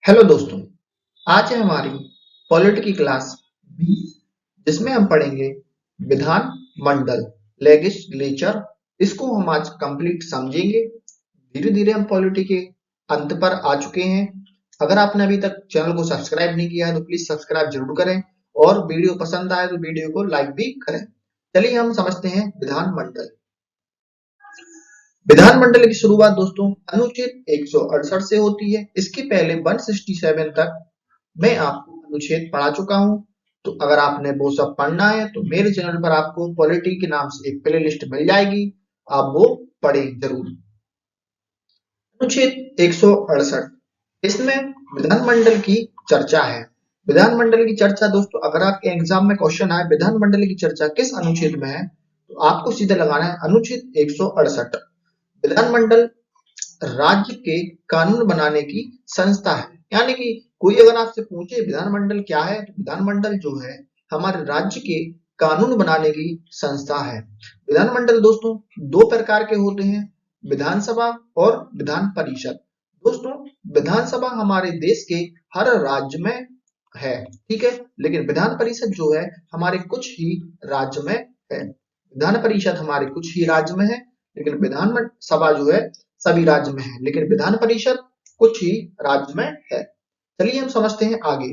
Hello दोस्तों, आज है हमारी पॉलिटी की क्लास 20 जिसमें हम पढ़ेंगे विधान मंडल लेजिस्लेचर। इसको हम आज कंप्लीट समझेंगे। धीरे धीरे हम पॉलिटी के अंत पर आ चुके हैं। अगर आपने अभी तक चैनल को सब्सक्राइब नहीं किया है तो प्लीज सब्सक्राइब जरूर करें और वीडियो पसंद आए तो वीडियो को लाइक भी करें। चलिए हम समझते हैं विधान मंडल। विधानमंडल की शुरुआत दोस्तों अनुच्छेद 168 से होती है। इसके पहले 167 तक मैं आपको अनुच्छेद पढ़ा चुका हूं। तो अगर आपने वो सब पढ़ना है तो मेरे चैनल पर आपको पॉलिटी के नाम से एक प्लेलिस्ट मिल जाएगी, आप वो पढ़ें जरूर। अनुच्छेद 168 इसमें विधानमंडल की चर्चा है। विधानमंडल की चर्चा दोस्तों, अगर आपके एग्जाम में क्वेश्चन आए विधानमंडल की चर्चा किस अनुच्छेद में है तो आपको सीधे लगाना है अनुच्छेद 168। विधानमंडल राज्य के कानून बनाने की संस्था है। यानी कि कोई अगर आपसे पूछे विधानमंडल क्या है तो विधानमंडल जो है हमारे राज्य के कानून बनाने की संस्था है। विधानमंडल दोस्तों दो प्रकार के होते हैं, विधानसभा और विधान परिषद। दोस्तों विधानसभा हमारे देश के हर राज्य में है, ठीक है, लेकिन विधान परिषद जो है हमारे कुछ ही राज्य में है। विधान परिषद हमारे कुछ ही राज्य में है, लेकिन विधान सभा जो है सभी राज्य में है, लेकिन विधान परिषद कुछ ही राज्य में है। चलिए हम समझते हैं आगे।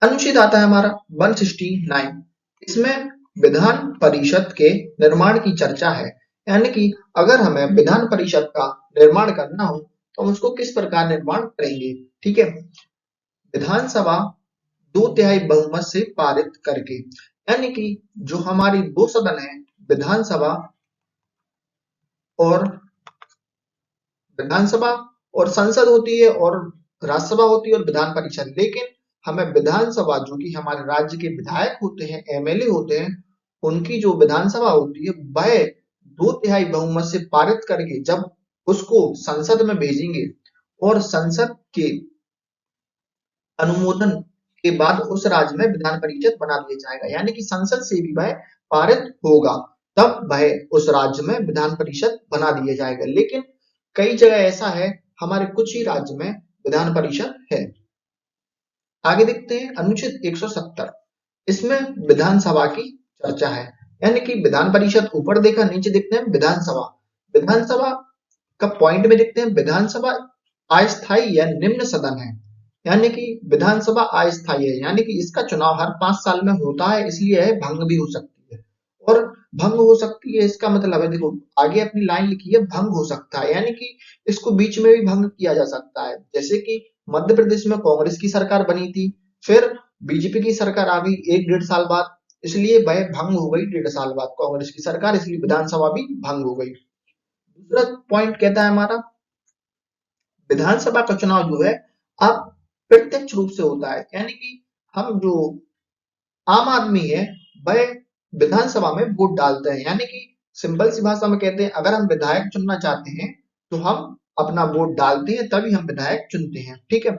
अनुच्छेद आता है हमारा 169। इसमें विधान परिषद के निर्माण की चर्चा है। यानी कि अगर हमें विधान परिषद का निर्माण करना हो तो हम उसको किस प्रकार निर्माण करेंगे, ठीक है। विधानसभा 2/3 बहुमत से पारित करके, यानी कि जो हमारी दो सदन है विधानसभा और विधानसभा और संसद होती है और राज्यसभा होती है और विधान परिषद। लेकिन हमें विधानसभा जो कि हमारे राज्य के विधायक होते हैं, एमएलए होते हैं, उनकी जो विधानसभा होती है वह 2/3 बहुमत से पारित करके जब उसको संसद में भेजेंगे और संसद के अनुमोदन के बाद उस राज्य में विधान परिषद बना दिया जाएगा। यानी कि संसद से भी वह पारित होगा तब वह उस राज्य में विधान परिषद बना दिया जाएगा। लेकिन कई जगह ऐसा है हमारे कुछ ही राज्य में विधान परिषद है। आगे देखते हैं अनुच्छेद 170। इसमें विधानसभा की चर्चा है। यानी कि विधान परिषद ऊपर देखा, नीचे देखते हैं विधानसभा। विधानसभा का पॉइंट में देखते हैं विधानसभा अस्थायी या निम्न सदन है। यानी कि विधानसभा अस्थायी है, यानी कि इसका चुनाव हर 5 साल में होता है, इसलिए यह भंग भी हो सकती है। और भंग हो सकती है इसका मतलब है, देखो आगे अपनी लाइन लिखी है भंग हो सकता है, यानी कि इसको बीच में भी भंग किया जा सकता है। जैसे कि मध्य प्रदेश में कांग्रेस की सरकार बनी थी, फिर बीजेपी की सरकार आ गई 1-1.5 साल बाद, इसलिए वह भंग हो गई 1.5 साल बाद कांग्रेस की सरकार, इसलिए विधानसभा भी भंग हो गई। दूसरा पॉइंट कहता है हमारा विधानसभा का चुनाव जो है अब प्रत्यक्ष रूप से होता है। यानी कि हम जो आम आदमी है वह विधानसभा में वोट डालते हैं। यानी कि सिंपल सी भाषा में कहते हैं अगर हम विधायक चुनना चाहते हैं तो हम अपना वोट डालते हैं तभी हम विधायक चुनते हैं, ठीक है।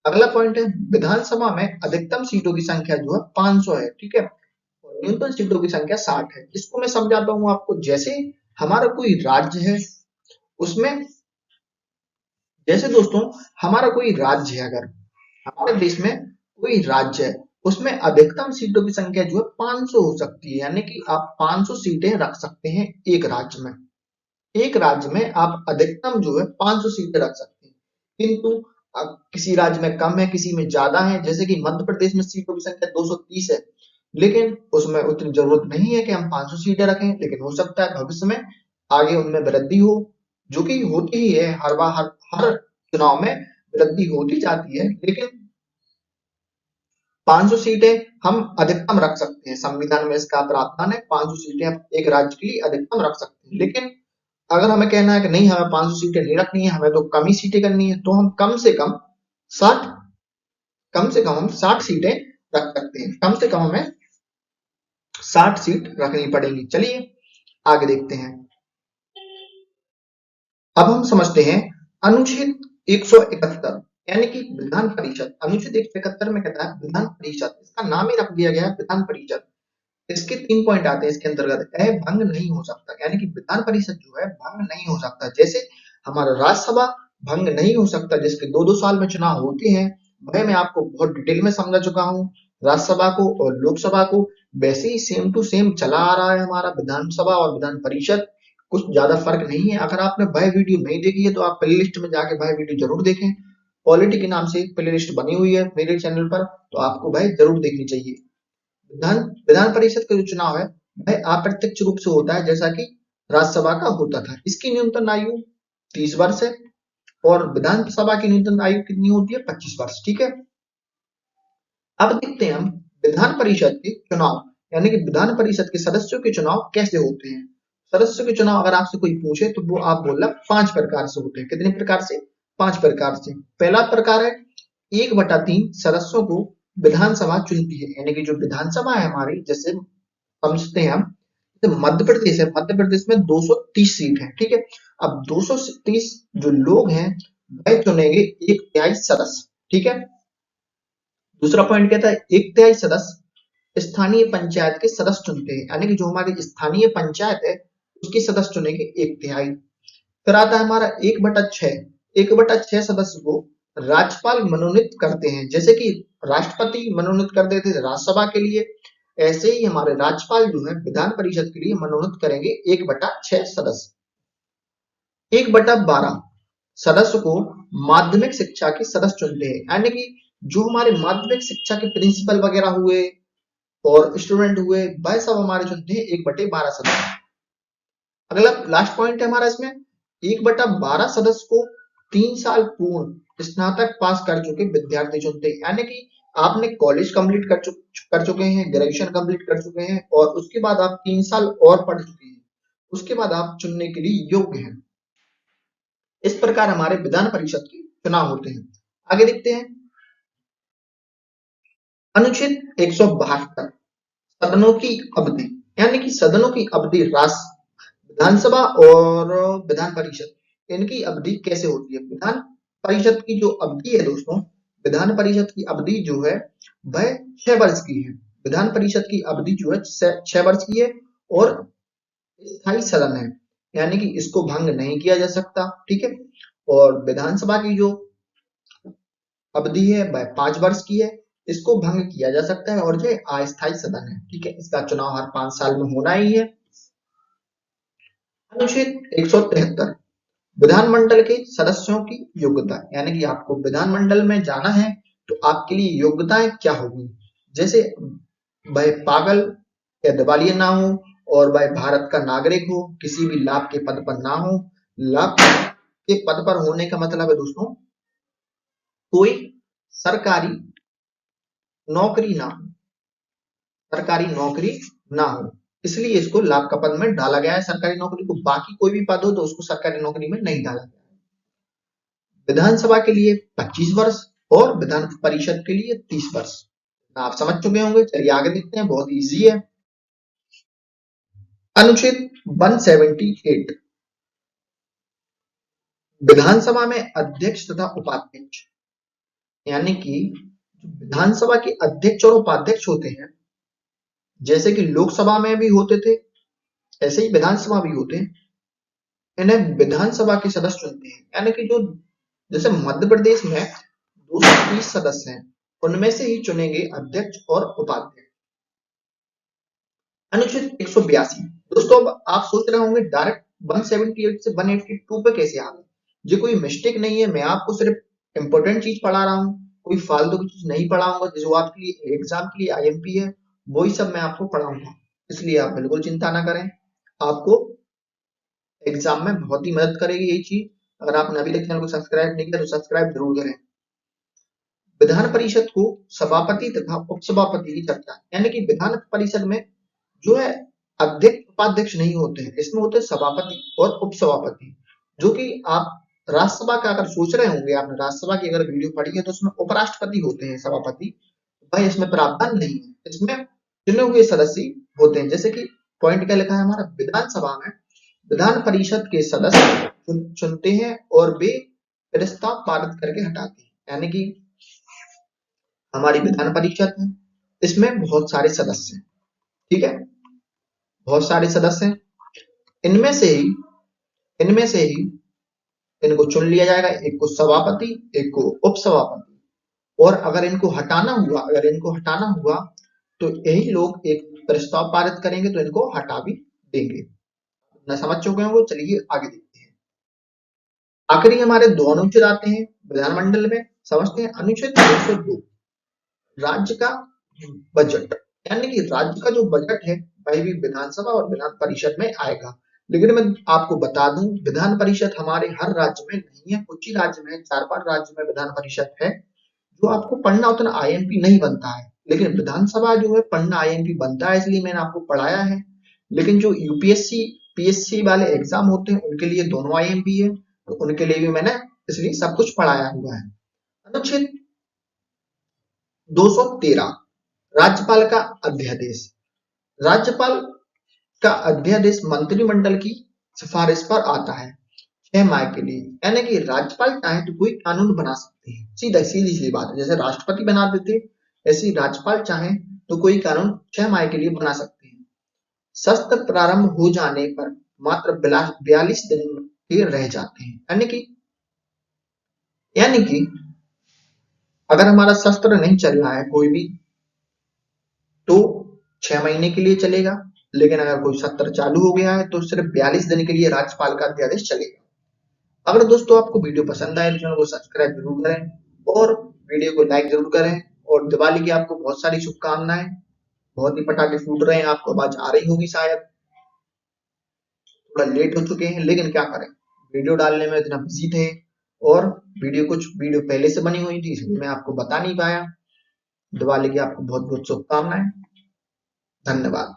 अगला पॉइंट है विधानसभा में अधिकतम सीटों की संख्या जो है 500 है, ठीक है, और न्यूनतम सीटों की संख्या 60 है। इसको मैं समझाता हूं आपको। जैसे हमारा कोई राज्य है उसमें, जैसे दोस्तों हमारा कोई राज्य है, अगर हमारे देश में कोई राज्य है उसमें अधिकतम सीटों की संख्या जो है 500 हो सकती है। यानी कि आप 500 सीटें रख सकते हैं एक राज्य में। एक राज्य में आप अधिकतम जो है 500 सीटें रख सकते हैं, किंतु किसी राज्य में कम है किसी में ज्यादा है। जैसे कि मध्य प्रदेश में सीटों की संख्या 230 है, लेकिन उसमें उतनी जरूरत नहीं है कि हम 500 सीटें रखें, लेकिन हो सकता है भविष्य में आगे उनमें वृद्धि हो, जो कि होती ही है। हर बार हर चुनाव में वृद्धि होती जाती है, लेकिन 500 सीटें हम अधिकतम रख सकते हैं। संविधान में इसका प्रावधान है 500 सीटें हम एक राज्य के लिए अधिकतम रख सकते हैं। लेकिन अगर हमें कहना है कि नहीं हमें 500 सीटें नहीं रखनी है, हमें तो कम ही सीटें करनी है, तो हम कम से कम 60 हम 60 सीटें रख सकते हैं। कम से कम हमें 60 सीट रखनी पड़ेगी। चलिए आगे देखते हैं। अब हम समझते हैं अनुच्छेद 171 यानी कि विधान परिषद। अनुच्छेद 171 में कहता है विधान परिषद, इसका नाम ही रख दिया गया है विधान परिषद। इसके 3 पॉइंट आते हैं इसके अंतर्गत। भंग नहीं हो सकता, यानी कि विधान परिषद जो है भंग नहीं हो सकता। जैसे हमारा राज्यसभा भंग नहीं हो सकता, जिसके 2-2 साल में चुनाव होते हैं, वह मैं आपको बहुत डिटेल में समझा चुका हूँ। राज्यसभा को और लोकसभा को वैसे ही सेम टू सेम चला आ रहा है हमारा विधानसभा और विधान परिषद, कुछ ज्यादा फर्क नहीं है। अगर आपने वह वीडियो नहीं देखी है तो आप प्ले लिस्ट में जाके वह वीडियो जरूर देखें। पॉलिटी के नाम से एक प्ले लिस्ट बनी हुई है मेरे चैनल पर, तो आपको वह जरूर देखनी चाहिए। विधान विधान परिषद का जो चुनाव है वह अप्रत्यक्ष रूप से होता है, जैसा कि राज्यसभा का होता था। इसकी न्यूनतम आयु 30 वर्ष है और विधानसभा की न्यूनतम आयु कितनी होती है? 25 वर्ष। ठीक है, अब देखते हैं हम विधान परिषद के चुनाव, यानी कि विधान परिषद के सदस्यों के चुनाव कैसे होते हैं। सदस्यों के चुनाव अगर आपसे कोई पूछे तो वो आप बोलना 5 प्रकार से होते हैं। कितने प्रकार से? 5 प्रकार से। पहला प्रकार है 1/3 सदस्यों को विधानसभा चुनती है, यानी कि जो विधानसभा है हमारी, जैसे समझते हैं हम, जैसे मध्य प्रदेश है, मध्य प्रदेश में 230 सीट है। ठीक है, अब 230 जो लोग हैं वह चुनेंगे 1/3 सदस्य। ठीक है, दूसरा पॉइंट कहता है 1/3 सदस्य स्थानीय पंचायत के सदस्य चुनते हैं, यानी कि जो हमारी स्थानीय पंचायत है उसके सदस्य चुनेंगे 1/3। फिर आता है हमारा 1/6, 1/6 सदस्य को राज्यपाल मनोनीत करते हैं, जैसे कि राष्ट्रपति मनोनीत कर देते थे राज्यसभा के लिए, ऐसे ही हमारे राज्यपाल जो है विधान परिषद के लिए मनोनीत करेंगे 1/6 सदस्य। 1/12 सदस्य को माध्यमिक शिक्षा के सदस्य चुनते हैं, यानी कि जो हमारे माध्यमिक शिक्षा के प्रिंसिपल वगैरह हुए और स्टूडेंट हुए, वह सब हमारे चुनते हैं 1/12 सदस्य। अगला लास्ट पॉइंट है हमारा इसमें, 1/12 सदस्य को 3 साल पूर्ण स्नातक पास कर चुके विद्यार्थी चुनते हैं, यानी कि आपने कॉलेज कंप्लीट कर चुके हैं, ग्रेजुएशन कंप्लीट कर चुके हैं और उसके बाद आप 3 साल और पढ़ चुके हैं, उसके बाद आप चुनने के लिए योग्य हैं। इस प्रकार हमारे विधान परिषद के चुनाव होते हैं। आगे देखते हैं अनुच्छेद 172 सदनों की अवधि, यानी कि सदनों की अवधि राष्ट्र विधानसभा और विधान परिषद, इनकी अवधि कैसे होती है। विधान परिषद की जो अवधि है दोस्तों, विधान परिषद की अवधि जो है वह 6 वर्ष की है। विधान परिषद की अवधि जो है 6 वर्ष की है और स्थायी सदन है, यानी कि इसको भंग नहीं किया जा सकता। ठीक है, और विधानसभा की जो अवधि है वह 5 वर्ष की है, इसको भंग किया जा सकता है और ये अस्थायी सदन है। ठीक है, इसका चुनाव हर 5 साल में होना ही है। अनुच्छेद 173 विधानमंडल के सदस्यों की योग्यता, यानी कि आपको विधानमंडल में जाना है तो आपके लिए योग्यताएं क्या होगी, जैसे वह पागल या दिवालिया ना हो और वह भारत का नागरिक हो, किसी भी लाभ के पद पर ना हो। लाभ के पद पर होने का मतलब है दोस्तों कोई सरकारी नौकरी ना हो, सरकारी नौकरी ना हो, इसलिए इसको लाभ का पद में डाला गया है सरकारी नौकरी को। बाकी कोई भी पद हो तो उसको सरकारी नौकरी में नहीं डाला गया। विधानसभा के लिए 25 वर्ष और विधान परिषद के लिए 30 वर्ष। आप समझ चुके होंगे, चलिए आगे देखते हैं, बहुत इजी है। अनुच्छेद 178 विधानसभा में अध्यक्ष तथा उपाध्यक्ष, यानी कि विधानसभा के अध्यक्ष और उपाध्यक्ष होते हैं, जैसे कि लोकसभा में भी होते थे ऐसे ही विधानसभा भी होते हैं, इन्हें विधानसभा के सदस्य चुनते हैं, यानी कि जो जैसे मध्य प्रदेश में 230 सदस्य हैं, उनमें से ही चुनेंगे अध्यक्ष और उपाध्यक्ष। अनुच्छेद 182 दोस्तों, अब आप सोच रहे होंगे डायरेक्ट 178 से 182 पे कैसे आ गए। ये कोई मिस्टेक नहीं है, मैं आपको सिर्फ इंपॉर्टेंट चीज पढ़ा रहा हूँ, कोई फालतू की चीज नहीं पढ़ाऊंगा। जो आपके लिए एग्जाम के लिए आईएमपी है वही सब मैं आपको पढ़ाऊंगा, इसलिए आप बिल्कुल चिंता ना करें, आपको एग्जाम में बहुत ही मदद करेगी ये चीज। अगर आपने अभी तक चैनल को सब्सक्राइब नहीं किया तो सब्सक्राइब जरूर करें। विधान परिषद को सभापति तथा उपसभापति की चर्चा, यानी कि विधान परिषद में जो है अध्यक्ष उपाध्यक्ष नहीं होते हैं, इसमें होते हैं सभापति और उपसभापति, जो कि आप राज्यसभा का अगर सोच रहे होंगे, आपने राज्यसभा की अगर वीडियो पढ़ी है तो उसमें उपराष्ट्रपति होते हैं सभापति, भाई इसमें प्रावधान नहीं है, इसमें चुने हुए सदस्य होते हैं। जैसे कि पॉइंट क्या लिखा है हमारा, विधानसभा में विधान परिषद के सदस्य चुनते हैं और वे प्रस्ताव पारित करके हटाते हैं, यानी कि हमारी विधान परिषद है, इसमें बहुत सारे सदस्य हैं। ठीक है, बहुत सारे सदस्य हैं, इनमें से ही इनमें से ही इनको चुन लिया जाएगा, एक को सभापति, एक को उपसभापति। और अगर इनको हटाना हुआ तो यही लोग एक प्रस्ताव पारित करेंगे तो इनको हटा भी देंगे। न समझ चुके होंगे, चलिए आगे देखते हैं। आखिरी हमारे दो अनुच्छेद आते हैं विधानमंडल में, समझते हैं। अनुच्छेद 202 राज्य का बजट, यानी कि राज्य का जो बजट है वह भी विधानसभा और विधान परिषद में आएगा। लेकिन मैं आपको बता दूं, विधान परिषद हमारे हर राज्य में नहीं है, कुछ ही राज्य में, 4-5 राज्य में विधान परिषद है, जो आपको पढ़ना उतना आईएमपी नहीं बनता है। लेकिन विधानसभा जो है पढ़ना आईएमपी बनता है, इसलिए मैंने आपको पढ़ाया है। लेकिन जो यूपीएससी पीएससी वाले एग्जाम होते हैं उनके लिए दोनों आईएमपी है, तो उनके लिए भी मैंने इसलिए सब कुछ पढ़ाया हुआ है। अनुच्छेद 213 राज्यपाल का अध्यादेश। राज्यपाल का अध्यादेश मंत्रिमंडल की सिफारिश पर आता है 6 माह के लिए, यानी कि राज्यपाल चाहे तो कोई कानून बना सकते हैं। सीधी सी बात है, जैसे राष्ट्रपति बना देते ऐसे ही राज्यपाल चाहे तो कोई कानून 6 माह के लिए बना सकते हैं। सत्र प्रारंभ हो जाने पर मात्र 42 दिन के रह जाते हैं, यानी कि अगर हमारा सत्र नहीं चल रहा है कोई भी तो 6 महीने के लिए चलेगा, लेकिन अगर कोई सत्र चालू हो गया है तो सिर्फ 42 दिन के लिए राज्यपाल का अध्यादेश चलेगा। अगर दोस्तों आपको वीडियो पसंद आए तो चैनल को सब्सक्राइब जरूर करें और वीडियो को लाइक जरूर करें। और दिवाली की आपको बहुत सारी शुभकामनाएं। बहुत ही पटाखे फूट रहे हैं, आपको आवाज आ रही होगी शायद, थोड़ा लेट हो चुके हैं, लेकिन क्या करें, वीडियो डालने में इतना बिजी थे और वीडियो पहले से बनी हुई थी, इसलिए मैं आपको बता नहीं पाया। दिवाली की आपको बहुत बहुत शुभकामनाएं। धन्यवाद।